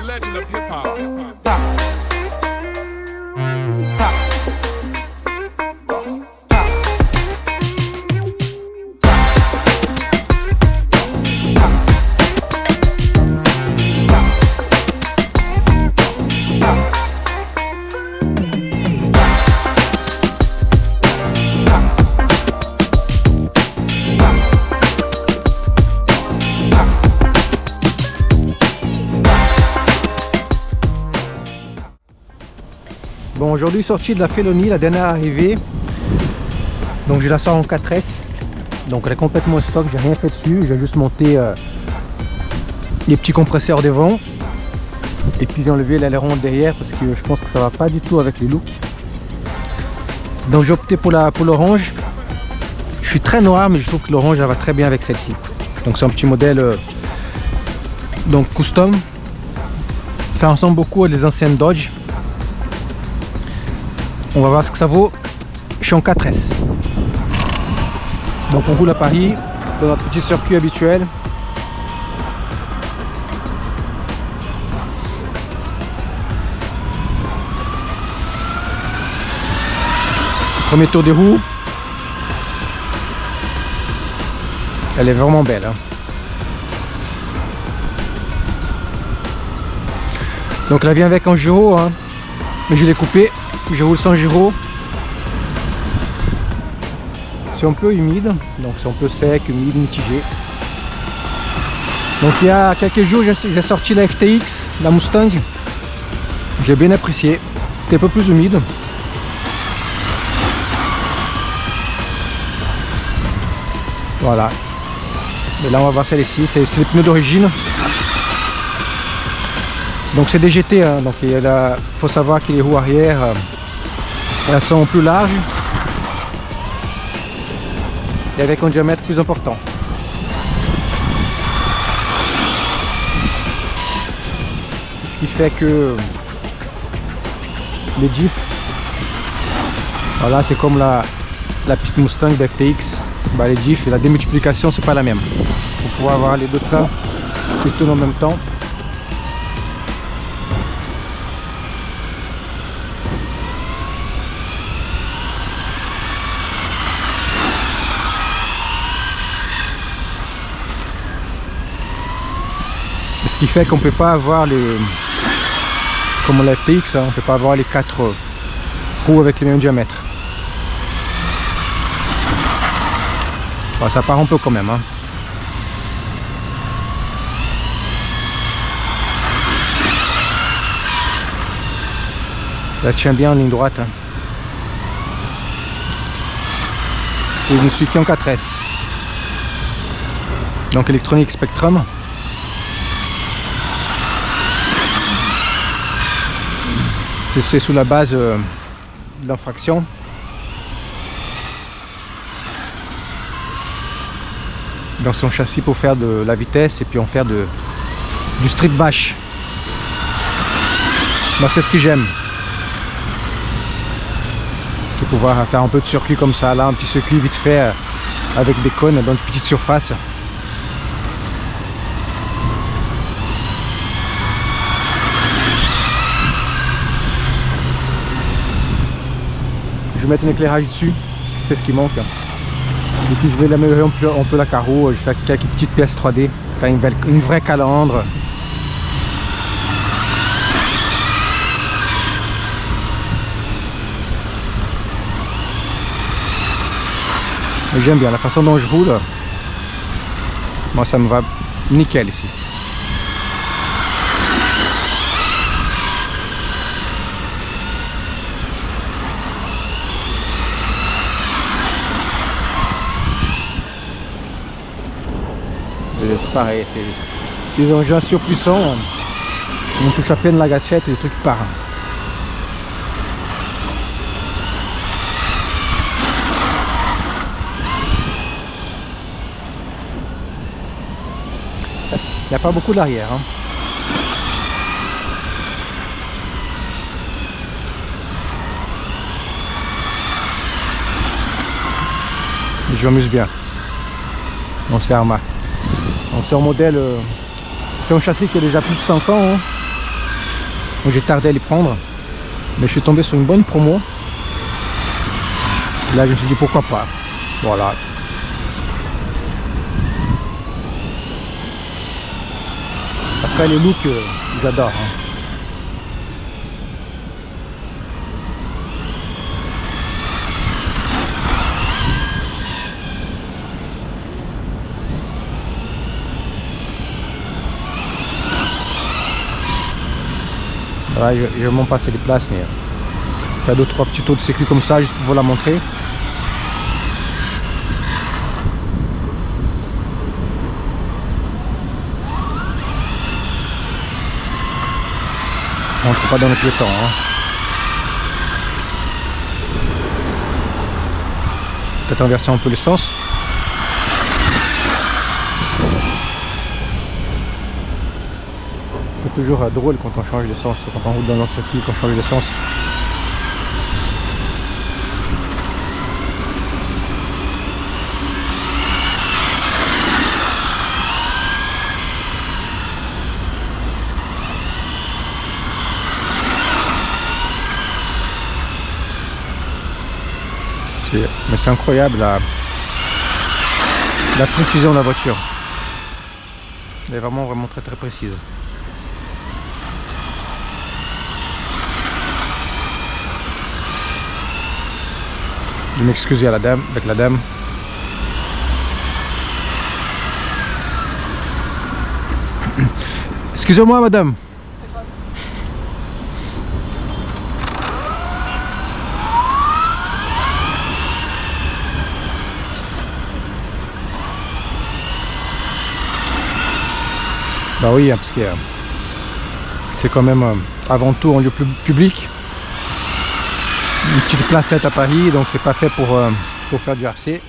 legend of hip hop. Bon, aujourd'hui sortie de la Félonie, la dernière arrivée. Donc je la sors en 4S. Donc elle est complètement stock, j'ai rien fait dessus. J'ai juste monté les petits compresseurs devant. Et puis j'ai enlevé l'aileron derrière parce que je pense que ça va pas du tout avec les looks. Donc j'ai opté pour l'orange. Je suis très noir mais je trouve que l'orange va très bien avec celle-ci. Donc c'est un petit modèle donc custom. Ça ressemble beaucoup à des anciennes Dodge. On va voir ce que ça vaut. Je suis en 4S. Donc on roule à Paris dans notre petit circuit habituel. Premier tour des roues. Elle est vraiment belle. Hein. Donc elle vient avec un gyro, hein. Mais je l'ai coupé. Je roule sans gyro. C'est un peu humide, donc c'est un peu sec, humide, mitigé. Donc il y a quelques jours j'ai sorti la FTX, la Mustang. J'ai bien apprécié. C'était un peu plus humide. Voilà. Et là on va voir celle-ci, c'est les pneus d'origine. Donc c'est des GT, hein. Donc il faut savoir que les roues arrière elles sont plus larges et avec un diamètre plus important. Ce qui fait que les diffs, voilà, c'est comme la petite Mustang d'FTX, bah, les diffs et la démultiplication c'est pas la même. Pour pouvoir avoir les deux trains qui tournent en même temps. Ce qui fait qu'on peut pas avoir les, comme la FTX, hein, on peut pas avoir les 4 roues avec les mêmes diamètres. Bon, ça part un peu quand même. Hein. Ça tient bien en ligne droite. Hein. Et je ne suis qu'en 4S. Donc électronique Spectrum. C'est sous la base d'infraction. Dans son châssis pour faire de la vitesse et puis en faire du street bash. Moi c'est ce que j'aime. C'est pouvoir faire un peu de circuit comme ça, là un petit circuit vite fait avec des cônes dans une petite surface. Je vais mettre un éclairage dessus, c'est ce qui manque. Et puis je vais l'améliorer un peu la carreau, je vais faire quelques petites pièces 3D, faire une vraie calandre. J'aime bien la façon dont je roule. Moi ça me va nickel ici. C'est pareil, c'est des engins surpuissants. On touche à peine la gâchette et le truc part. Il n'y a pas beaucoup d'arrière. Hein. Je m'amuse bien. On c'est Arma. C'est un modèle, c'est un châssis qui a déjà plus de 100 ans. Hein. Donc j'ai tardé à les prendre. Mais je suis tombé sur une bonne promo. Là je me suis dit pourquoi pas. Voilà. Après les looks, j'adore. Hein. Voilà, je vais vraiment passer les places, mais il y a 2-3 petits tours de sécu comme ça, juste pour vous la montrer. On ne rentre pas dans le piéton. Hein. Peut-être inverser un peu l'essence. C'est toujours drôle quand on change d'essence, quand on roule dans un circuit, quand on change d'essence. Mais c'est incroyable la précision de la voiture. Elle est vraiment très précise. Je m'excuse avec la dame. Excusez-moi madame. Bah oui, parce que c'est quand même avant tout un lieu public. Une petite placette à Paris, donc c'est pas fait pour faire du RC.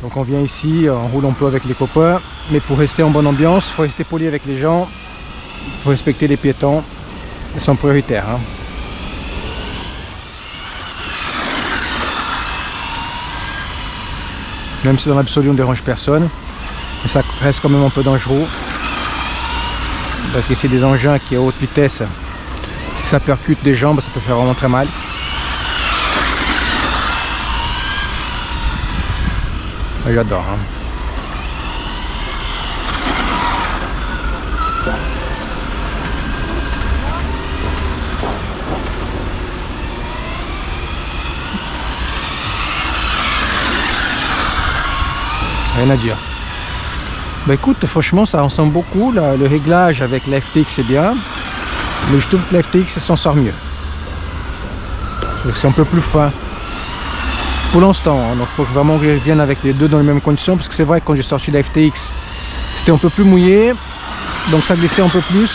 Donc on vient ici, on roule un peu avec les copains, mais pour rester en bonne ambiance, il faut rester poli avec les gens, il faut respecter les piétons, ils sont prioritaires. Hein. Même si dans l'absolu on ne dérange personne, mais ça reste quand même un peu dangereux. Parce que c'est des engins qui à haute vitesse, si ça percute des jambes, ça peut faire vraiment très mal. J'adore. Hein. Rien à dire. Bah écoute, franchement ça ressemble beaucoup, le réglage avec la FTX c'est bien, mais je trouve que la FTX s'en sort mieux. C'est un peu plus fin pour l'instant, hein. Donc il faut vraiment que je revienne avec les deux dans les mêmes conditions, parce que c'est vrai que quand j'ai sorti la FTX c'était un peu plus mouillé, donc ça glissait un peu plus.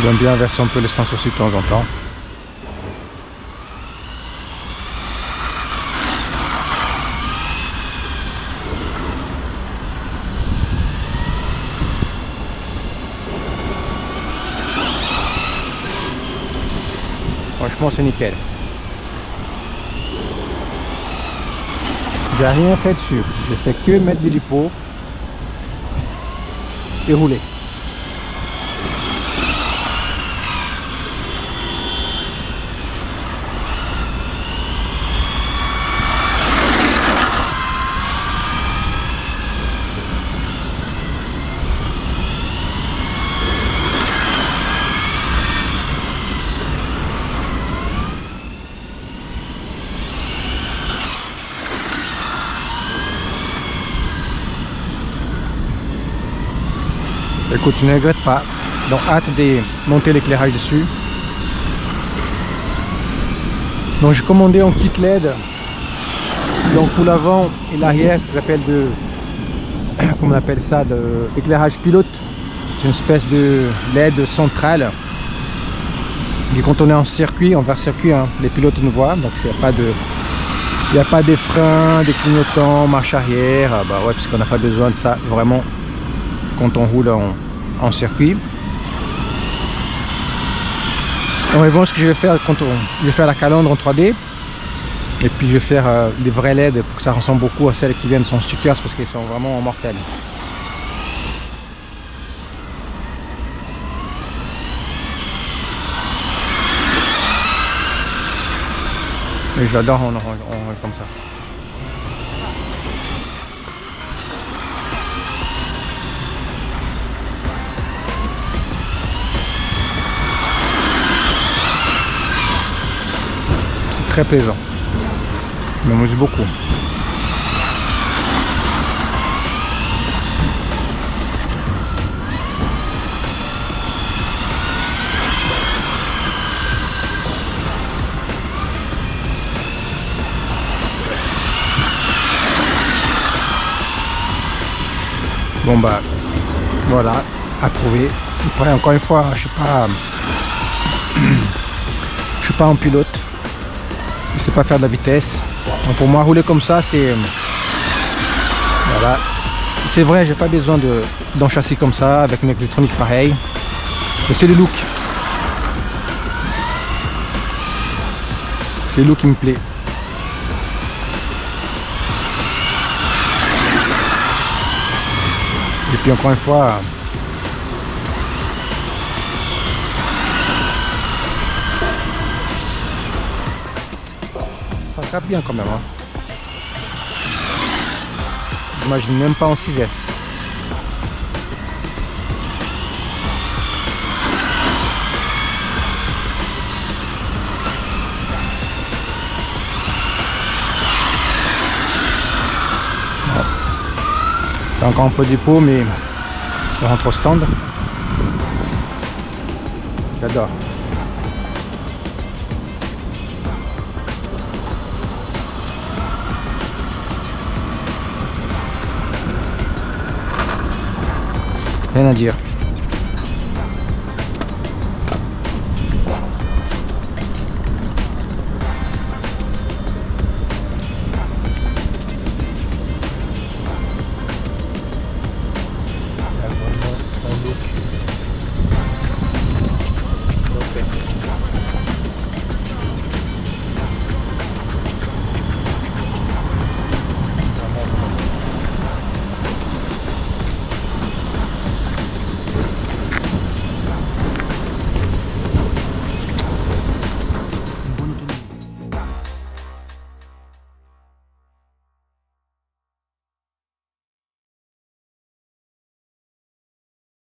J'aime bien verser un peu l'essence aussi de temps en temps. Franchement c'est nickel. J'ai rien fait dessus. J'ai fait que mettre des lipos et rouler. Écoute, je ne regrette pas. Donc hâte de monter l'éclairage dessus. Donc j'ai commandé un kit LED. Donc pour l'avant et l'arrière, ça s'appelle de, comment on appelle ça, de éclairage pilote. C'est une espèce de LED centrale. Et quand on est en circuit, envers circuit, hein, les pilotes nous voient. Donc il n'y a pas de freins, des clignotants, marche arrière. Bah ouais, parce qu'on n'a pas besoin de ça vraiment quand on roule en circuit. On va voir ce que je vais faire quand je vais faire la calandre en 3D. Et puis je vais faire des vrais LED pour que ça ressemble beaucoup à celles qui viennent sans stickers parce qu'elles sont vraiment mortelles. Et j'adore, on rend comme ça. C'est très plaisant. Je m'amuse beaucoup. Bon bah voilà, approuvé. Après encore une fois, je suis pas un pilote. Je sais pas faire de la vitesse. Donc pour moi rouler comme ça c'est voilà. C'est vrai, j'ai pas besoin d'un châssis comme ça avec une électronique pareille. Mais c'est le look. C'est le look qui me plaît. Et puis encore une fois, ça tape bien quand même. Hein. J'imagine même pas en 6S. T'as encore un peu de peau, mais on rentre au stand. J'adore. Rien à dire.